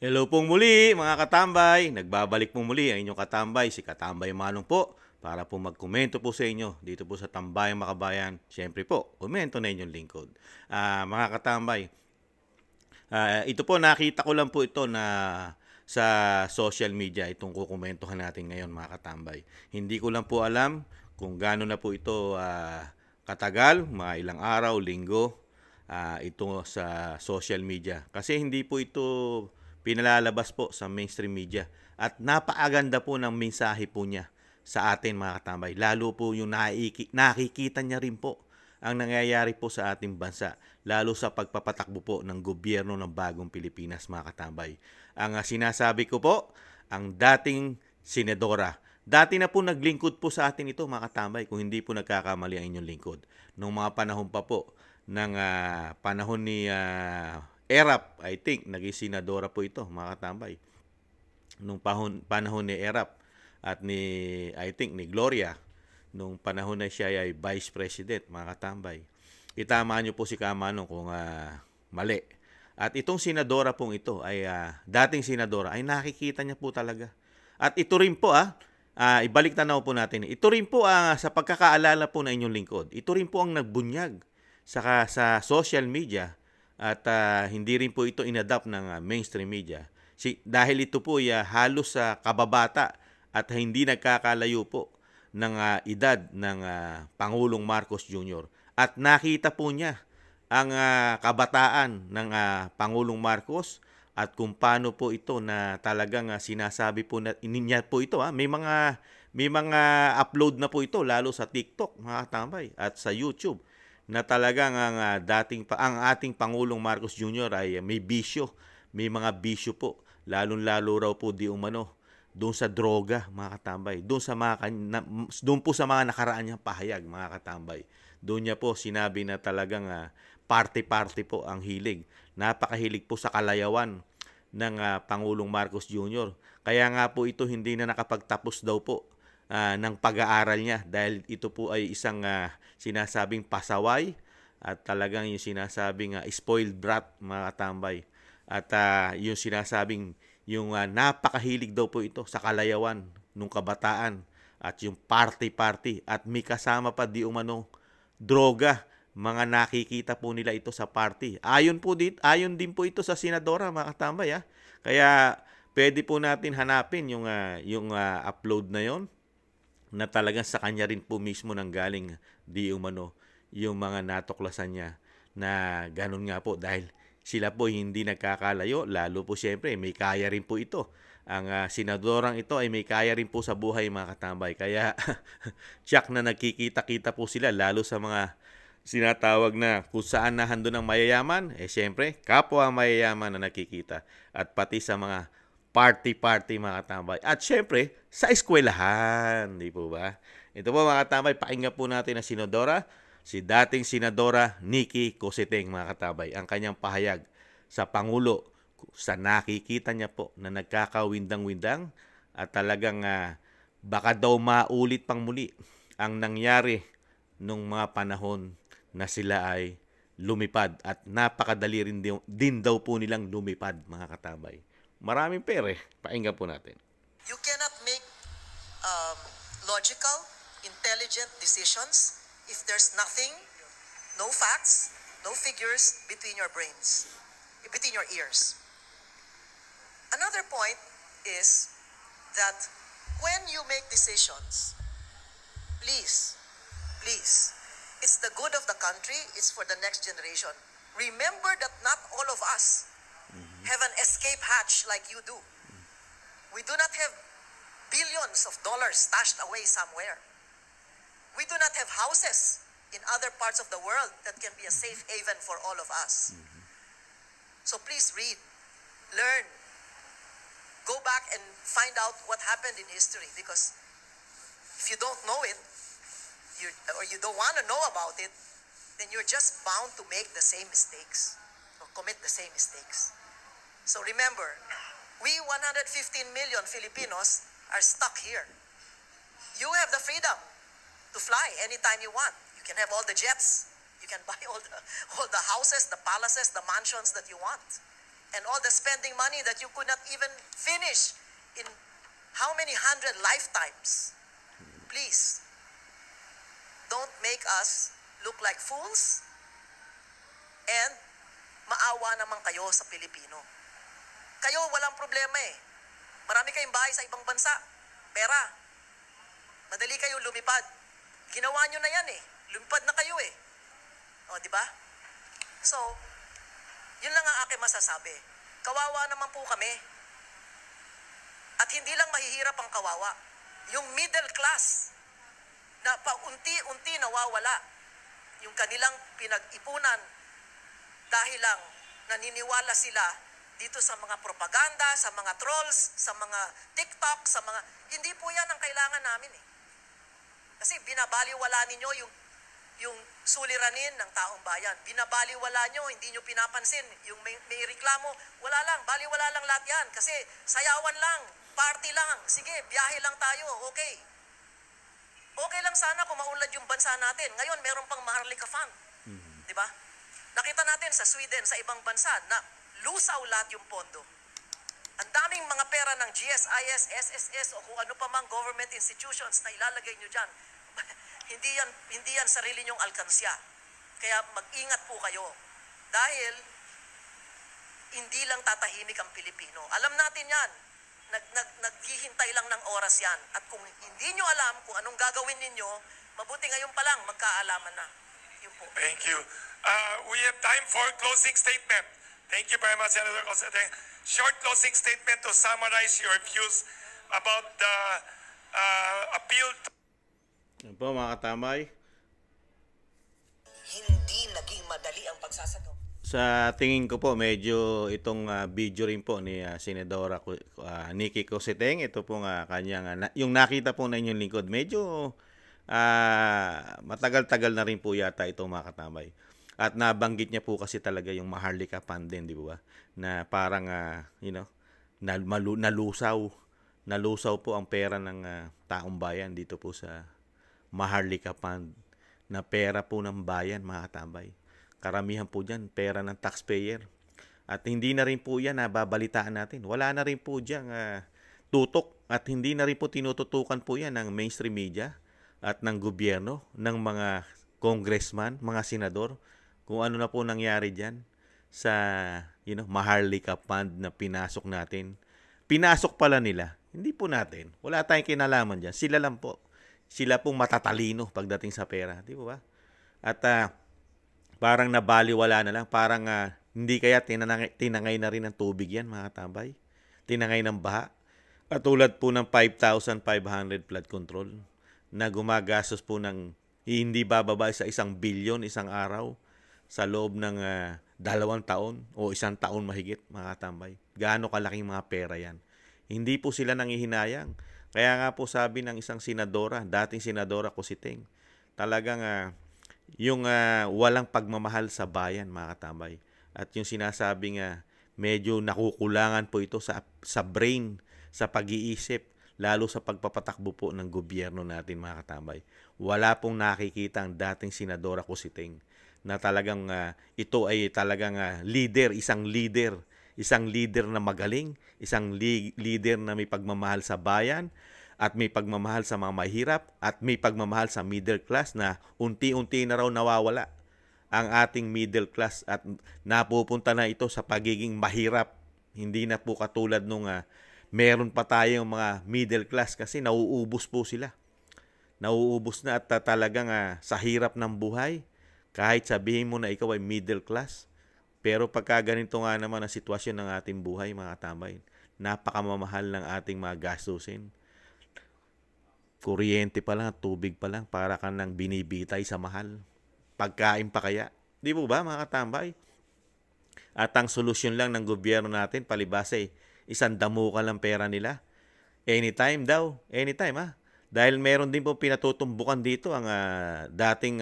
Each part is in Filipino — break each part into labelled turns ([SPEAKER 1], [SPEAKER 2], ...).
[SPEAKER 1] Hello pong muli mga katambay. Nagbabalik pong muli ang inyong katambay, si Katambay Manong po, para po magkomento po sa inyo dito po sa Tambayang Makabayan. Siyempre po, komento na inyong lingkod. Mga katambay, ito po nakita ko lang po ito na sa social media, itong kukomentuhan natin ngayon mga katambay. Hindi ko lang po alam kung gaano na po ito katagal, mga ilang araw, linggo, ito sa social media. Kasi hindi po ito pinalalabas po sa mainstream media. At napakaganda po ng mensahe po niya sa atin mga katambay. Lalo po yung nakikita niya rin po ang nangyayari po sa ating bansa. Lalo sa pagpapatakbo po ng gobyerno ng bagong Pilipinas mga katambay. Ang sinasabi ko po, ang dating senadora. Dati na po naglingkod po sa atin ito mga katambay kung hindi po nagkakamali ang inyong lingkod. Noong mga panahon pa po ng panahon ni Erap, I think, naging senadora po ito, mga katambay. Nung panahon ni Erap at I think, ni Gloria, nung panahon na siya ay Vice President, mga katambay. Itama nyo po si Kamanong kung mali. At itong senadora pong ito, ay dating senadora, ay nakikita niya po talaga. At ito rin po, ibalik tanaw po natin, ito rin po sa pagkakaalala po na inyong lingkod, ito rin po ang nagbunyag sa social media. At hindi rin po ito inadapt ng mainstream media. Dahil ito po ay halos sa kababata at hindi nagkakalayo po ng edad ng Pangulong Marcos Jr. At nakita po niya ang kabataan ng Pangulong Marcos at kung paano po ito na talagang sinasabi po niya po ito. May mga upload na po ito lalo sa TikTok mga katambay at sa YouTube na talagang ang ating Pangulong Marcos Jr. ay may bisyo, may mga bisyo po, lalong-lalo raw po di umano doon sa droga, mga katambay, doon po sa mga nakaraan niyang pahayag, mga katambay. Doon niya po sinabi na talagang party-party po ang hilig. Napakahilig po sa kalayawan ng Pangulong Marcos Jr. Kaya nga po ito hindi na nakapagtapos daw po ng pag-aaral niya dahil ito po ay isang sinasabing pasaway at talagang yung sinasabing spoiled brat mga katambay. At yung sinasabing yung napakahilig daw po ito sa kalayawan nung kabataan at yung party-party at may kasama pa di umano droga. Mga nakikita po nila ito sa party. Ayon din po ito sa senadora mga katambay. Kaya pwede po natin hanapin yung upload na yon na talagang sa kanya rin po mismo nanggaling di umano yung mga natuklasan niya na ganun nga po dahil sila po hindi nagkakalayo, lalo po siyempre may kaya rin po ito. Ang senadorang ito ay may kaya rin po sa buhay mga katambay. Kaya tiyak na nagkikita-kita po sila lalo sa mga sinatawag na kung saan nahandun ang mayayaman, siyempre kapwa mayayaman na nakikita at pati sa mga party-party mga katambay. At syempre, sa eskwelahan, di po ba? Ito po mga katambay, pakinggan po natin ang senadora, si dating senadora Nikki Cositeng mga katambay. Ang kanyang pahayag sa Pangulo sa nakikita niya po na nagkakawindang-windang at talagang baka daw maulit pang muli ang nangyari nung mga panahon na sila ay lumipad at napakadali rin din daw po nilang lumipad mga katambay. Maraming pere. Pakinggan po natin.
[SPEAKER 2] You cannot make logical, intelligent decisions if there's nothing, no facts, no figures between your brains, between your ears. Another point is that when you make decisions, please, it's the good of the country, it's for the next generation. Remember that not all of us have an escape hatch like you do. We do not have billions of dollars stashed away somewhere. We do not have houses in other parts of the world that can be a safe haven for all of us. So please read, learn, go back and find out what happened in history, because if you don't know it, or you don't want to know about it, then you're just bound to make the same mistakes or commit the same mistakes. So remember, we 115 million Filipinos are stuck here. You have the freedom to fly anytime you want. You can have all the jets. You can buy all the houses, the palaces, the mansions that you want. and all the spending money that you could not even finish in how many 100 lifetimes. Please, don't make us look like fools, and maawa naman kayo sa Pilipino. Kayo walang problema eh. Marami kayong bahay sa ibang bansa. Pera. Madali kayo lumipad. Ginawa nyo na yan eh. Lumipad na kayo eh. O, di ba? So, yun lang ang aking masasabi. Kawawa naman po kami. At hindi lang mahihirap ang kawawa. Yung middle class na paunti-unti nawawala. Yung kanilang pinag-ipunan dahil lang naniniwala sila dito sa mga propaganda, sa mga trolls, sa mga TikTok, sa mga... Hindi po yan ang kailangan namin eh. Kasi binabaliwala ninyo yung suliranin ng taong bayan. Binabaliwala nyo, hindi nyo pinapansin. Yung may reklamo, wala lang, baliwala lang lahat yan. Kasi sayawan lang, party lang, sige, biyahe lang tayo, okay. Okay lang sana kung maunlad yung bansa natin. Ngayon, meron pang Maharlika Fund. Di ba? Nakita natin sa Sweden, sa ibang bansa, na lusaw lahat yung pondo. Ang daming mga pera ng GSIS, SSS, o kung ano pa mang government institutions na ilalagay nyo dyan. hindi yan sarili nyong alkansya. Kaya mag-ingat po kayo. Dahil hindi lang tatahimik ang Pilipino. Alam natin yan. Naghihintay lang ng oras yan. At kung hindi nyo alam kung anong gagawin ninyo, mabuti ngayon pa lang magkaalaman na. Yun po.
[SPEAKER 3] Thank you. We have time for closing statement. Thank you very much, Senator Cosseteng. Short closing statement to summarize your views about the appeal to...
[SPEAKER 1] Yan po mga katambay.
[SPEAKER 2] Hindi naging madali ang pagsasagawa.
[SPEAKER 1] Sa tingin ko po, medyo itong video rin po ni Senadora Nikki Cosseteng, ito po kanyang, yung nakita po na inyong lingkod, medyo matagal-tagal na rin po yata ito mga katambay. At nabanggit niya po kasi talaga yung Maharlika Fund din, di ba? Na parang, nalusaw po ang pera ng taong bayan dito po sa Maharlika Fund. Na pera po ng bayan, mga katambay. Karamihan po dyan, pera ng taxpayer. At hindi na rin po yan nababalitaan natin. Wala na rin po dyan tutok at hindi na rin po tinututukan po yan ng mainstream media at ng gobyerno, ng mga congressman, mga senador, kung ano na po nangyari dyan sa Maharlika Fund na pinasok natin. Pinasok pala nila. Hindi po natin. Wala tayong kinalaman dyan. Sila lang po. Sila pong matatalino pagdating sa pera. Di ba? At parang nabaliwala na lang. Parang hindi kaya tinangay na rin ng tubig yan, mga tambay. Tinangay ng baha. At tulad po ng 5,500 flood control na gumagastos po ng hindi bababa sa 1 bilyon isang araw sa loob ng 2 taon o 1 taon mahigit, mga tambay. Gaano kalaking mga pera yan. Hindi po sila nangihinayang. Kaya nga po sabi ng isang senadora, dating senadora Cosseteng, talagang yung walang pagmamahal sa bayan, mga katambay. At yung sinasabing medyo nakukulangan po ito sa brain, sa pag-iisip, lalo sa pagpapatakbo po ng gobyerno natin, mga katambay. Wala pong nakikita ang dating senadora Cosseteng na talagang ito ay talagang leader, isang leader na magaling, isang leader na may pagmamahal sa bayan, at may pagmamahal sa mga mahirap, at may pagmamahal sa middle class na unti-unti na raw nawawala ang ating middle class at napupunta na ito sa pagiging mahirap. Hindi na po katulad nung meron pa tayong mga middle class kasi nauubos po sila. Nauubos na at talagang sa hirap ng buhay, kahit sabihin mo na ikaw ay middle class, pero pagka ganito nga naman ang sitwasyon ng ating buhay, mga tambay, napakamamahal ng ating mga gastusin. Kuryente pa lang, tubig pa lang, para ka nang binibitay sa mahal. Pagkain pa kaya. Di po ba, mga katambay? At ang solusyon lang ng gobyerno natin, palibasa isang damuka lang pera nila. Anytime daw. Anytime Dahil meron din po pinatutumbukan dito ang dating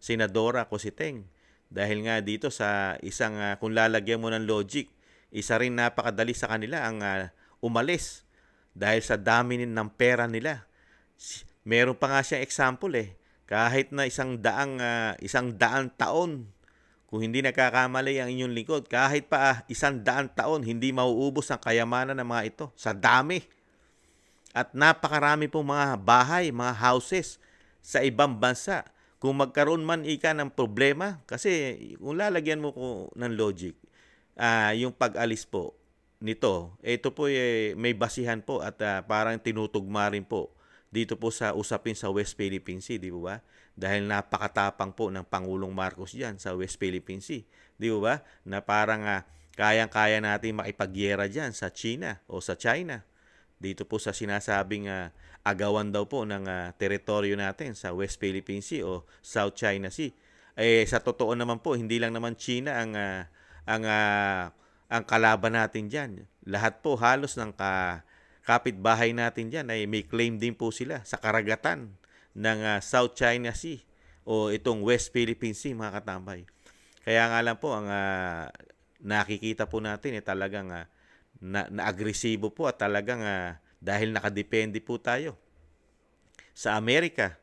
[SPEAKER 1] senadora Cosseteng. Dahil nga dito sa isang, kung lalagyan mo ng logic, isa rin napakadali sa kanila ang umalis. Dahil sa dami ng pera nila. Meron pa nga siyang example kahit na 100 taon, Kung hindi nagkakamali ang inyong lingkod, kahit pa 100 taon, hindi mauubos ang kayamanan ng mga ito sa dami. At napakarami pong mga bahay, mga houses sa ibang bansa. Kung magkaroon man ika ng problema, kasi kung lalagyan mo ko ng logic, yung pag-alis po nito, ito po may basihan po at parang tinutugma rin po dito po sa usapin sa West Philippine Sea, di ba? Dahil napakatapang po ng Pangulong Marcos diyan sa West Philippine Sea, di ba? Na parang kayang-kaya natin makipagyera diyan sa China o sa China. Dito po sa sinasabing agawan daw po ng teritoryo natin sa West Philippine Sea o South China Sea. Sa totoo naman po, hindi lang naman China ang kalaban natin diyan. Lahat po halos ng kapitbahay natin diyan ay may claim din po sila sa karagatan ng South China Sea o itong West Philippine Sea, mga katambay. Kaya nga lang po ang nakikita po natin talagang na-agresibo po at talagang dahil nakadepende po tayo sa Amerika.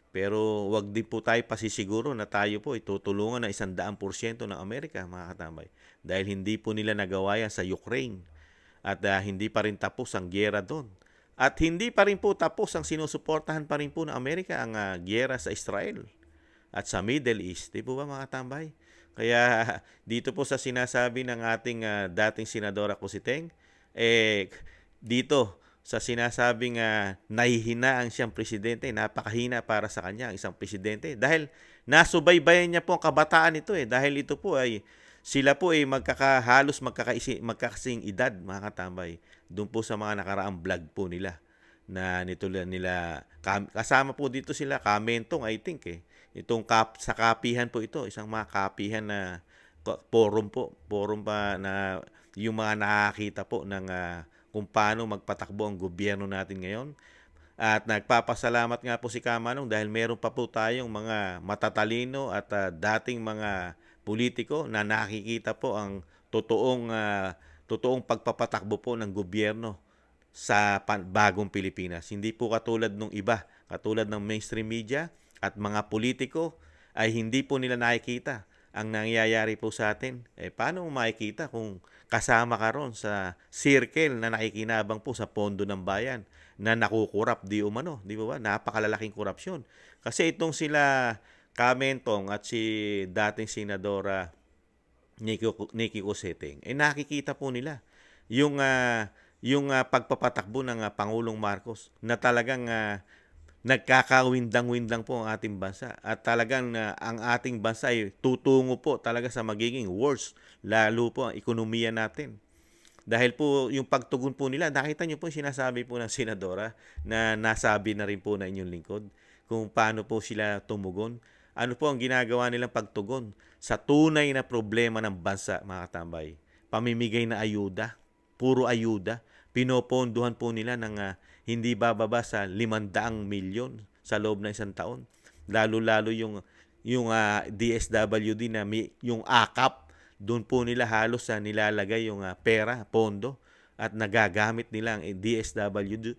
[SPEAKER 1] Pero wag din po tayo pasisiguro na tayo po itutulungan ng 100% ng Amerika, mga katambay. Dahil hindi po nila nagawa yan sa Ukraine. At hindi pa rin tapos ang gyera doon. At hindi pa rin po tapos ang sinusuportahan pa rin po ng Amerika ang gyera sa Israel at sa Middle East. Di po ba, mga katambay? Kaya dito po sa sinasabi ng ating dating Senadora Cositeng, dito sa sinasabing nahihinaan siyang presidente, napakahina para sa kanya ang isang presidente. Dahil nasubaybayan niya po ang kabataan nito dahil ito po ay sila po ay halos magkakasing edad, mga katambay. Doon po sa mga nakaraang vlog po nila na nila kasama po dito sila Kamentong, I think itong sa kapihan po ito, isang mga kapihan na forum pa na yung mga nakakita po ng kung paano magpatakbo ang gobyerno natin ngayon. At nagpapasalamat nga po si Kamanong dahil meron pa po tayong mga matatalino at dating mga politiko na nakikita po ang totoong pagpapatakbo po ng gobyerno sa bagong Pilipinas. Hindi po katulad nung iba, katulad ng mainstream media at mga politiko ay hindi po nila nakikita ang nangyayari po sa atin. Paano mo makikita kung kasama ka ron sa circle na nakikinabang po sa pondo ng bayan na nakukurap di umano, di ba? Napakalalaking korupsyon. Kasi itong sila Kamentong at si dating Senadora Nikki Cositeng, nakikita po nila yung pagpapatakbo ng Pangulong Marcos na talagang nagkakawindang-windang po ang ating bansa at talagang ang ating bansa ay tutungo po talaga sa magiging worse, lalo po ang ekonomiya natin. Dahil po yung pagtugon po nila, nakita niyo po yung sinasabi po ng Senadora na nasabi na rin po na inyong lingkod kung paano po sila tumugon. Ano po ang ginagawa nilang pagtugon sa tunay na problema ng bansa, mga katambay? Pamimigay na ayuda, puro ayuda. Pinopondohan po nila ng hindi bababa sa 500 milyon sa loob ng isang taon. Lalo-lalo yung DSWD na yung AKAP, doon po nila halos nilalagay yung pera, pondo, at nagagamit nila ang DSWD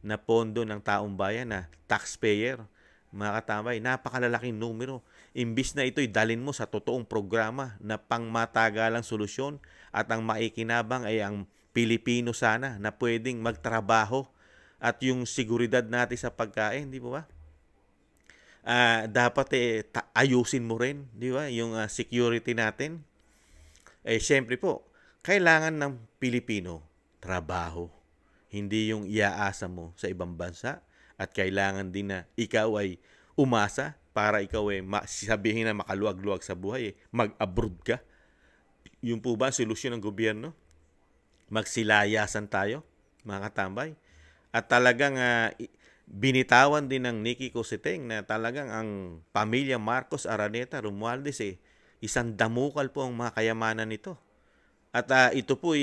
[SPEAKER 1] na pondo ng taong bayan na taxpayer. Mga katambay, napakalalaking numero. Imbis na ito'y dalin mo sa totoong programa na pangmatagalang solusyon at ang maikinabang ay ang Pilipino sana na pwedeng magtrabaho at yung seguridad natin sa pagkain, di ba? Dapat ayusin mo rin, di ba? Yung security natin. Siyempre po, kailangan ng Pilipino trabaho. Hindi yung iaasa mo sa ibang bansa. At kailangan din na ikaw ay umasa para ikaw ay sabihin na makaluwag-luwag sa buhay. Mag-abroad ka. Yun po ba ang solusyon ng gobyerno? Magsilayasan tayo, mga katambay. At talagang binitawan din ng Nikki Cositeng na talagang ang pamilya Marcos, Araneta, Romualdez isang damukal po ang mga kayamanan nito. At ito po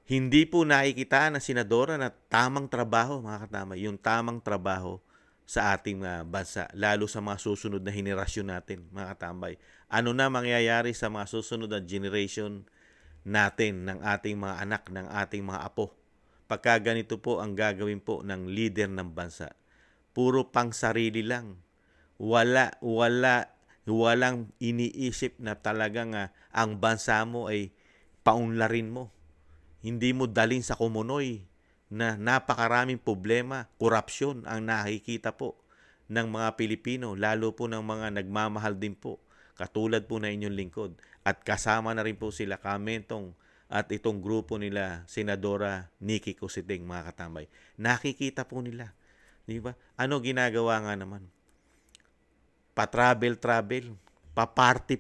[SPEAKER 1] hindi po nakikita ng senadora na tamang trabaho, mga katambay, yung tamang trabaho sa ating bansa, lalo sa mga susunod na henerasyon natin, mga katambay. Ano na mangyayari sa mga susunod na generation natin, ng ating mga anak, ng ating mga apo, pagka ganito po ang gagawin po ng leader ng bansa? Puro pang sarili lang. Wala Walang iniisip na talagang ang bansa mo ay paunlarin mo. Hindi mo dalhin sa kumunoy na napakaraming problema, korupsyon ang nakikita po ng mga Pilipino, lalo po ng mga nagmamahal din po, katulad po na inyong lingkod. At kasama na rin po sila Kamentong at itong grupo nila, Senadora Nikki Cositing, mga katambay. Nakikita po nila. Di ba? Ano ginagawa nga naman? Pa-travel, pa-party,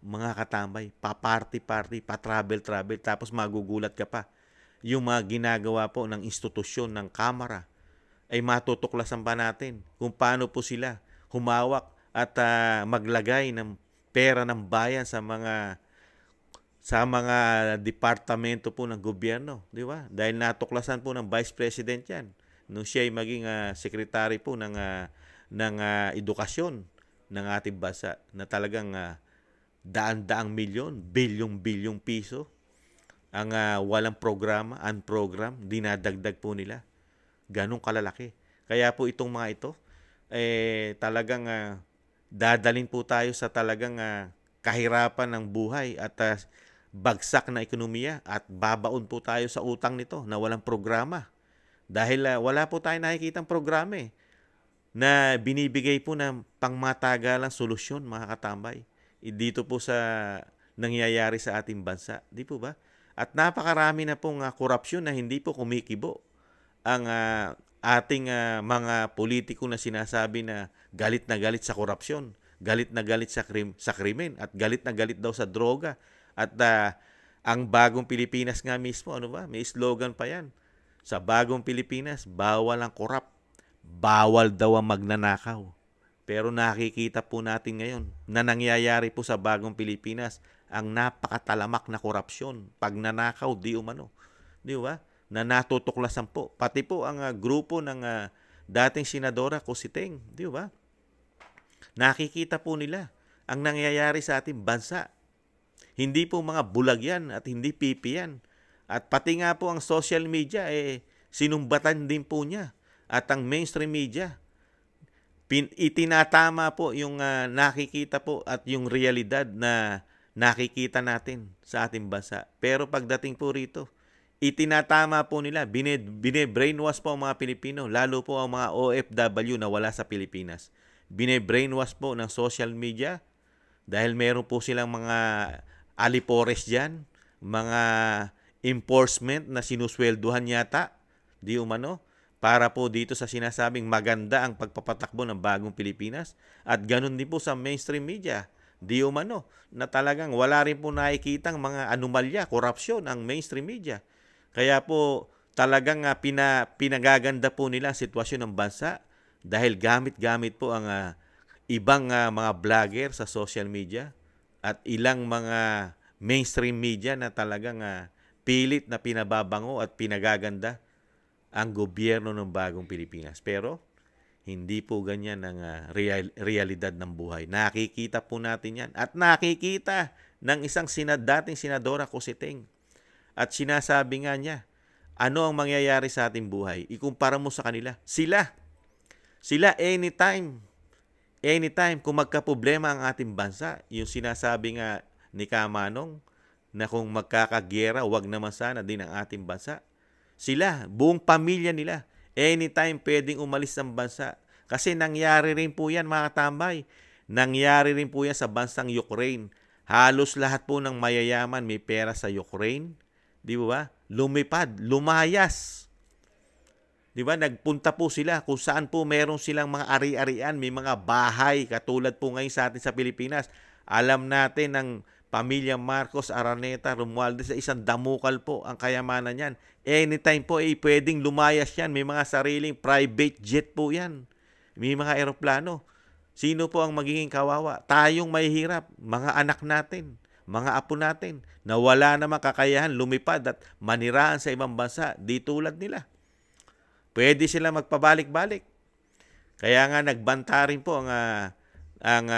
[SPEAKER 1] mga katambay, pa-party, pa-travel, tapos magugulat ka pa. Yung mga ginagawa po ng institusyon ng Kamara ay matutuklasan pa natin kung paano po sila humawak at maglagay ng pera ng bayan sa mga departamento po ng gobyerno, di ba? Dahil natuklasan po ng Vice President 'yan nung siya ay maging secretary po ng edukasyon ng ating bansa na talagang daan-daang milyon, bilyong-bilyong piso ang walang programa, unprogram, dinadagdag po nila. Ganong kalalaki. Kaya po itong mga ito, talagang dadalhin po tayo sa talagang kahirapan ng buhay at bagsak na ekonomiya at babaon po tayo sa utang nito na walang programa. Dahil wala po tayong nakikitang programa na binibigay po ng pangmatagalang solusyon, mga katambay. Dito po sa nangyayari sa ating bansa. Di po ba? At napakarami na pong korupsyon na hindi po kumikibo ang ating mga politiko na sinasabi na galit na galit sa korupsyon, galit na galit sa krimen, at galit na galit daw sa droga. At ang bagong Pilipinas nga mismo, ano ba? May slogan pa yan. Sa bagong Pilipinas, bawal ang korap. Bawal daw ang magnanakaw. Pero nakikita po natin ngayon na nangyayari po sa bagong Pilipinas ang napakatalamak na korupsyon. Pagnanakaw, di umano. Di ba? Na natutuklasan po. Pati po ang grupo ng dating Senadora Cositing. Di ba? Nakikita po nila ang nangyayari sa ating bansa. Hindi po mga bulag yan at hindi pipi yan. At pati nga po ang social media, sinumbatan din po niya. At ang mainstream media, itinatama po yung nakikita po at yung realidad na nakikita natin sa ating bansa. Pero pagdating po rito, itinatama po nila, bine-brainwash po ang mga Pilipino, lalo po ang mga OFW na wala sa Pilipinas. Bine-brainwash po ng social media dahil meron po silang mga alipores dyan, mga enforcement na sinuswelduhan yata, di umano, para po dito sa sinasabing maganda ang pagpapatakbo ng bagong Pilipinas. At ganun din po sa mainstream media, di umano, na talagang wala rin po nakikitang mga anomalya, korupsyon ang mainstream media. Kaya po talagang pinagaganda po nila ang sitwasyon ng bansa dahil gamit-gamit po ang ibang mga vlogger sa social media at ilang mga mainstream media na talagang pilit na pinababango at pinagaganda ang gobyerno ng bagong Pilipinas. Pero hindi po ganyan ang realidad ng buhay. Nakikita po natin yan. At nakikita ng isang dating Senadora Cositing. At sinasabi nga niya, ano ang mangyayari sa ating buhay? Ikumpara mo sa kanila. Sila anytime, kung magkaproblema ang ating bansa, yung sinasabi nga ni Kamanong, na kung magkakagyera, wag naman sana din ang ating bansa. Sila, buong pamilya nila, anytime pwedeng umalis ng bansa. Kasi nangyari rin po yan, mga katambay. Nangyari rin po yan sa bansang Ukraine. Halos lahat po ng mayayaman may pera sa Ukraine. Di ba? Lumipad, lumayas. Di ba? Nagpunta po sila kung saan po meron silang mga ari-arian, may mga bahay, katulad po ngayon sa atin sa Pilipinas. Alam natin ng pamilya Marcos, Araneta, Romualdez, isang damukal po ang kayamanan yan. Anytime po pwedeng lumayas yan. May mga sariling private jet po yan. May mga eroplano. Sino po ang magiging kawawa? Tayong mahihirap, mga anak natin, mga apo natin, na wala namang kakayahan lumipad at maniraan sa ibang bansa, di tulad nila. Pwede sila magpabalik-balik. Kaya nga nagbanta rin po ang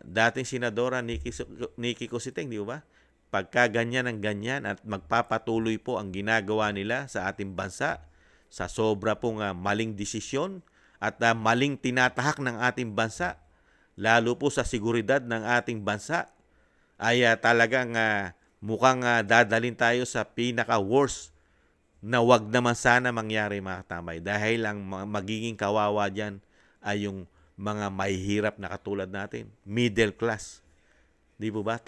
[SPEAKER 1] dating Senadora Nikki Cositing, di ba? Pagka ganyan ang ganyan at magpapatuloy po ang ginagawa nila sa ating bansa sa sobra pong maling desisyon at maling tinatahak ng ating bansa, lalo po sa seguridad ng ating bansa, ay talagang mukhang dadalhin tayo sa pinaka-worst na wag naman sana mangyari, mga katambay. Dahil ang magiging kawawa dyan ay yung mga mahihirap na katulad natin, middle class. Di po ba?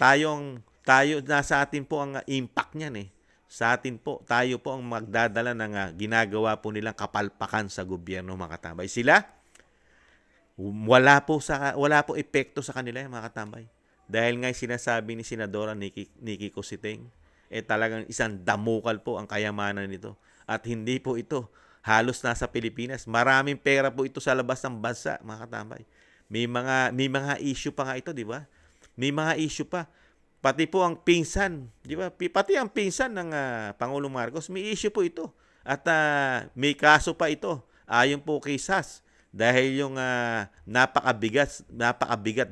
[SPEAKER 1] Nasa atin po ang impact niyan eh. Sa atin po, tayo po ang magdadala ng ginagawa po nilang kapalpakan sa gobyerno, mga katambay. Sila, wala po epekto sa kanila yan, mga katambay. Dahil nga sinasabi ni Senadora Nikki Cositeng, talagang isang damukal po ang kayamanan nito. At hindi po ito halos nasa Pilipinas. Maraming pera po ito sa labas ng bansa, mga katambay. May mga issue pa nga ito, di ba? May mga issue pa. Pati po ang pinsan, di ba? Pati ang pinsan ng Pangulong Marcos, may issue po ito. At may kaso pa ito. Ayon po kay SAS. Dahil yung napakabigat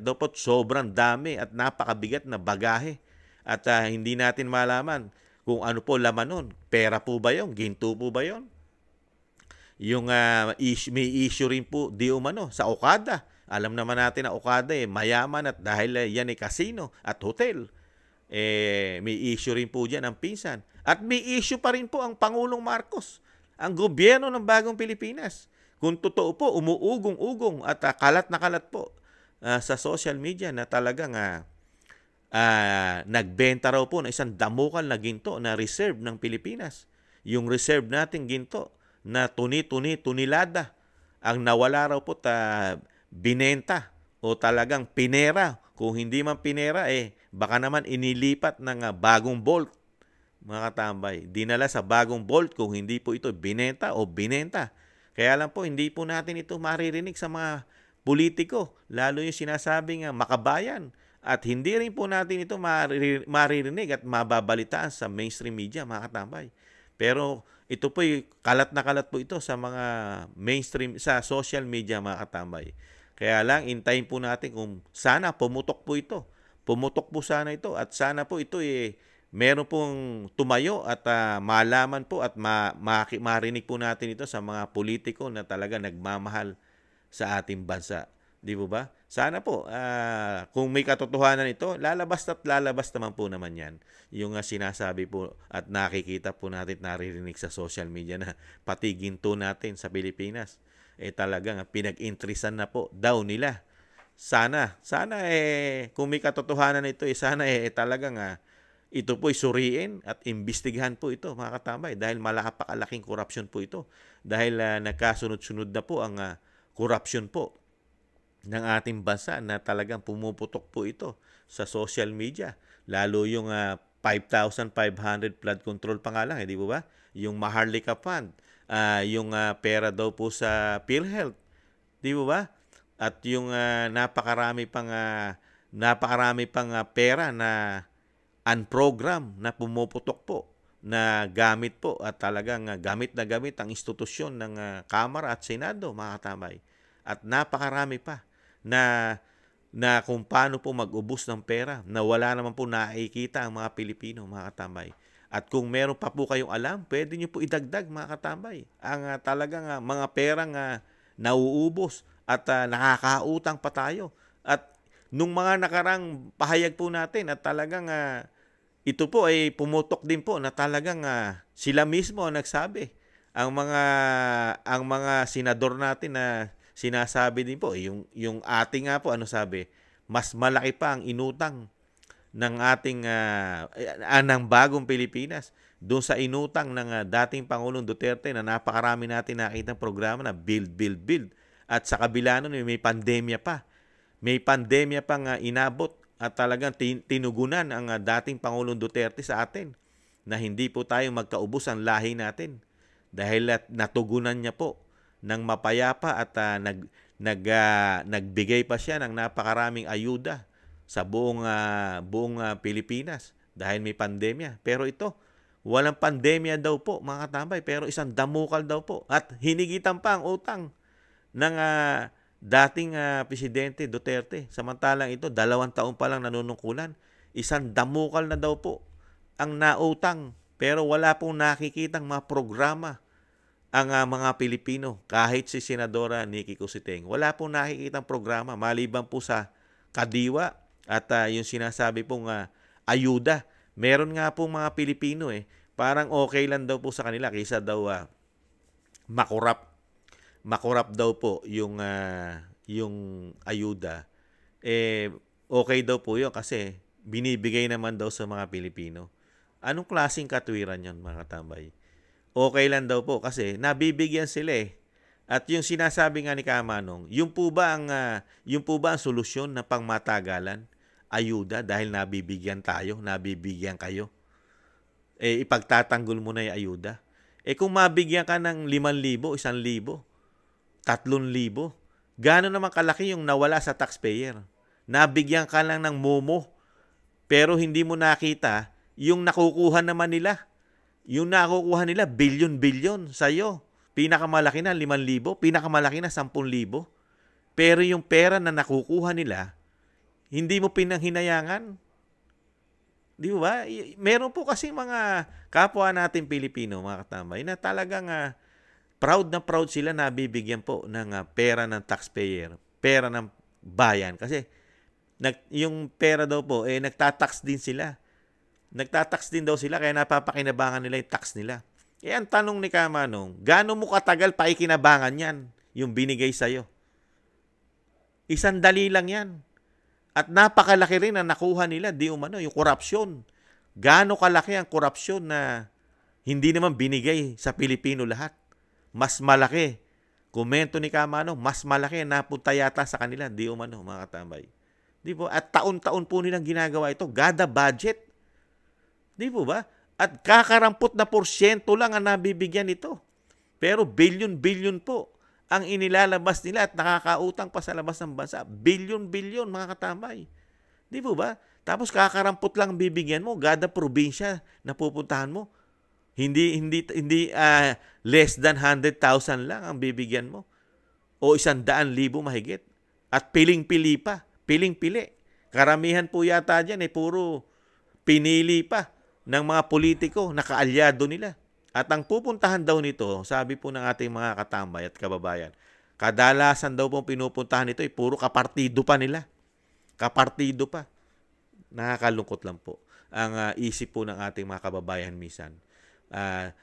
[SPEAKER 1] daw po, sobrang dami at napakabigat na bagahe. At hindi natin malaman kung ano po laman nun. Pera po ba yun? Ginto po ba yun? Yung may issue rin po di umano sa Okada. Alam naman natin na Okada mayaman at dahil yan ay casino at hotel. May issue rin po dyan ang pinsan. At may issue pa rin po ang Pangulong Marcos, ang gobyerno ng bagong Pilipinas. Kung totoo po, umuugong-ugong at kalat na kalat po sa social media na talagang nagbenta raw po ng isang damukal na ginto na reserve ng Pilipinas. Yung reserve nating ginto na tunilada ang nawala raw po binenta o talagang pinera. Kung hindi man pinera, baka naman inilipat ng bagong Bolt, mga katambay. Dinala sa bagong Bolt kung hindi po ito binenta o binenta. Kaya lang po, hindi po natin ito maririnig sa mga politiko, lalo yung sinasabing makabayan. At hindi rin po natin ito maririnig at mababalitaan sa mainstream media, mga katambay. Pero ito po, kalat na kalat po ito sa mga mainstream, sa social media, mga katambay. Kaya lang, intayin po natin kung sana pumutok po ito. Pumutok po sana ito at sana po ito meron pong tumayo at malaman po at marinig po natin ito sa mga politiko na talaga nagmamahal sa ating bansa. Di po ba? Sana po, kung may katotohanan ito, lalabas at lalabas naman po naman yan. Yung sinasabi po at nakikita po natin, naririnig sa social media na pati ginto natin sa Pilipinas, talagang pinag-intrisan na po daw nila. Sana kung may katotohanan ito, sana talagang ito po suriin at imbestigahan po ito, mga katambay, dahil malakapakalaking korupsyon po ito. Dahil nagkasunod-sunod na po ang korupsyon po ng ating bansa na talagang pumuputok po ito sa social media. Lalo yung 5,500 flood control pa nga lang, di ba? Yung Maharlika Fund, yung pera daw po sa PhilHealth, di ba? At yung napakarami pang pera na unprogram na pumuputok po, na gamit po at talagang gamit na gamit ang institusyon ng Kamara at Senado, mga katambay. At napakarami pa na kung paano po mag-ubos ng pera na wala naman po nakikita ang mga Pilipino, mga katambay. At kung meron pa po kayong alam, pwede nyo po idagdag, mga katambay, ang talagang mga perang nauubos at nakakautang pa tayo. At nung mga nakarang pahayag po natin at talagang ito po ay pumutok din po na talagang sila mismo ang nagsabi. Ang mga senador natin na sinasabi din po, yung ating nga po, sabi, mas malaki pa ang inutang ng ating ng bagong Pilipinas doon sa inutang ng dating Pangulong Duterte na napakarami natin nakitang programa na build. At sa kabila nun, may pandemya pa. May pandemya pang inabot at talagang tinugunan ang dating Pangulong Duterte sa atin na hindi po tayo magkaubos ang lahi natin dahil natugunan niya po ng mapayapa at nagbigay pa siya ng napakaraming ayuda sa buong Pilipinas dahil may pandemya. Pero ito, walang pandemya daw po, mga katambay, pero isang damukal daw po at hinigitan pa ang utang ng dating Presidente Duterte. Samantalang ito, 2 taon pa lang nanunungkulan. Isang damukal na daw po ang nautang. Pero wala pong nakikitang mga programa ang mga Pilipino, kahit si Senadora Nikki Cositeng, wala pong nakikitang programa maliban po sa kadiwa at yung sinasabi pong ayuda. Meron nga pong mga Pilipino parang okay lang daw po sa kanila kaysa daw makurap daw po yung ayuda. Okay daw po yun kasi binibigay naman daw sa mga Pilipino. Anong klaseng katwiran yun, mga katambay? Okay lang daw po kasi nabibigyan sila At yung sinasabi nga ni Kamanong, yung po ba ang solusyon na pangmatagalan? Ayuda dahil nabibigyan tayo, nabibigyan kayo. Ipagtatanggol mo na yung ayuda. Kung mabigyan ka ng 5,000, 1,000, 3,000, gaano naman kalaki yung nawala sa taxpayer? Nabigyan ka lang ng momo, pero hindi mo nakita yung nakukuha naman nila. Yung nakukuha nila, bilyon-bilyon sa'yo. Pinakamalaki na 5,000, pinakamalaki na 10,000. Pero yung pera na nakukuha nila, hindi mo pinanghinayangan. Di ba? Meron po kasi mga kapwa natin Pilipino, mga katambay, na talagang proud na proud sila na bibigyan po ng pera ng taxpayer, pera ng bayan. Kasi yung pera daw po, nagtatax din sila. Nagtatax din daw sila, kaya napapakinabangan nila yung tax nila. Ang tanong ni Kamanong, gaano mo katagal pa ikinabangan yan, yung binigay sa'yo? 1 dali lang yan. At napakalaki rin ang nakuha nila, yung korupsyon. Gaano kalaki ang korupsyon na hindi naman binigay sa Pilipino lahat? Mas malaki. Komento ni Kamanong, mas malaki ang napunta yata sa kanila, mga katambay. Di po? At taon-taon po nilang ginagawa ito. Gada budget. Di po ba? At kakarampot na porsyento lang ang nabibigyan ito. Pero bilyon-bilyon po ang inilalabas nila at nakakautang pa sa labas ng bansa. Bilyon-bilyon, mga katambay. Di po ba? Tapos kakarampot lang bibigyan mo, gada probinsya na pupuntahan mo. Hindi less than 100,000 lang ang bibigyan mo. O 100,000 mahigit. At piling-pili pa. Piling-pili. Karamihan po yata dyan puro pinili pa ng mga politiko na kaalyado nila. At ang pupuntahan daw nito, sabi po ng ating mga katambay at kababayan, kadalasan daw pong pinupuntahan nito puro kapartido pa nila. Kapartido pa. Nakakalungkot lang po ang isip po ng ating mga kababayan minsan.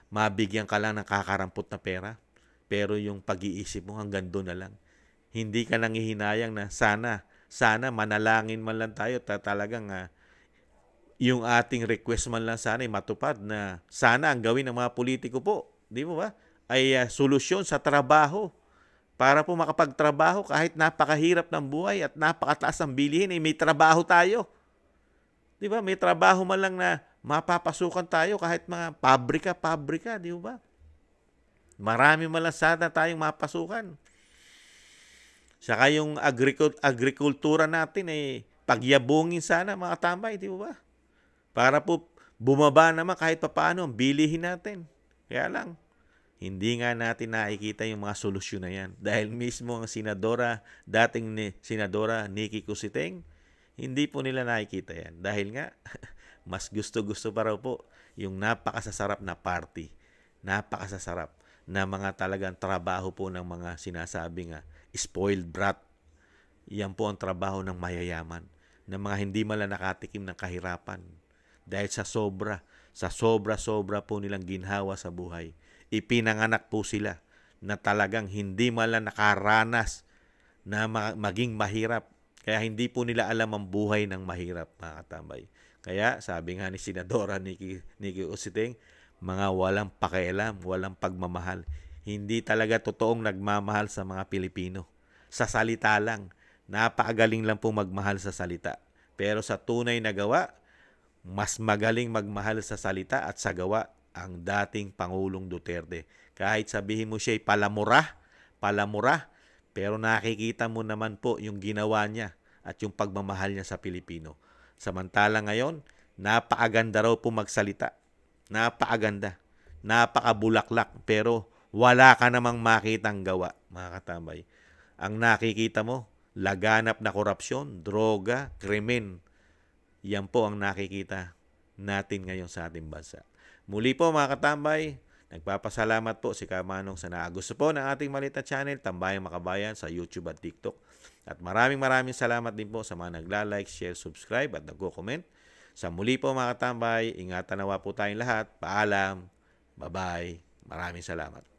[SPEAKER 1] Mabigyan ka lang ng kakarampot na pera, pero yung pag-iisip mo hanggang doon na lang. Hindi ka nangihinayang na sana manalangin man lang tayo talagang yung ating request man lang sana ay matupad na sana ang gawin ng mga politiko po, di mo ba, ay solusyon sa trabaho para po makapagtrabaho kahit napakahirap ng buhay at napakataas ang bilihin, may trabaho tayo. Di ba? May trabaho man lang na mapapasukan tayo kahit mga pabrika, di ba? Marami man lang sana tayong mapasukan. Saka yung agrikultura natin pagyabungin sana, mga tambay, di ba? Para po bumaba naman kahit papaano ang bilihin natin. Kaya lang, hindi nga natin nakikita yung mga solusyon na yan. Dahil mismo ang dating Senadora Nikki Cositeng, hindi po nila nakikita yan. Dahil nga, mas gusto-gusto pa raw po yung napakasasarap na party. Napakasasarap na mga talagang trabaho po ng mga sinasabing spoiled brat. Yan po ang trabaho ng mayayaman. Ng mga hindi man lang nakatikim ng kahirapan. Dahil sa sobra po nilang ginhawa sa buhay, ipinanganak po sila na talagang hindi man lang nakaranas na maging mahirap. Kaya hindi po nila alam ang buhay ng mahirap, mga katambay. Kaya sabi nga ni Senadora Nikki Cositeng, mga walang pakialam, walang pagmamahal. Hindi talaga totoong nagmamahal sa mga Pilipino. Sa salita lang, napakagaling lang po magmahal sa salita. Pero sa tunay na gawa, mas magaling magmahal sa salita at sa gawa ang dating Pangulong Duterte. Kahit sabihin mo siya'y palamura, pero nakikita mo naman po yung ginawa niya at yung pagmamahal niya sa Pilipino. Samantala ngayon, napakaganda raw po magsalita. Napakaganda. Napakabulaklak. Pero wala ka namang makitang gawa, mga katambay. Ang nakikita mo, laganap na korupsyon, droga, krimen. Yan po ang nakikita natin ngayon sa ating bansa. Muli po, mga katambay, Nagpapasalamat po si Kamanong sa naagusto po ng ating maliit na channel, Tambayang Makabayan, sa YouTube at TikTok. At maraming salamat din po sa mga nagla-like, share, subscribe at nagko-comment. Sa muli po mga katambay, ingatan nawa po tayong lahat. Paalam. Bye-bye. Maraming salamat.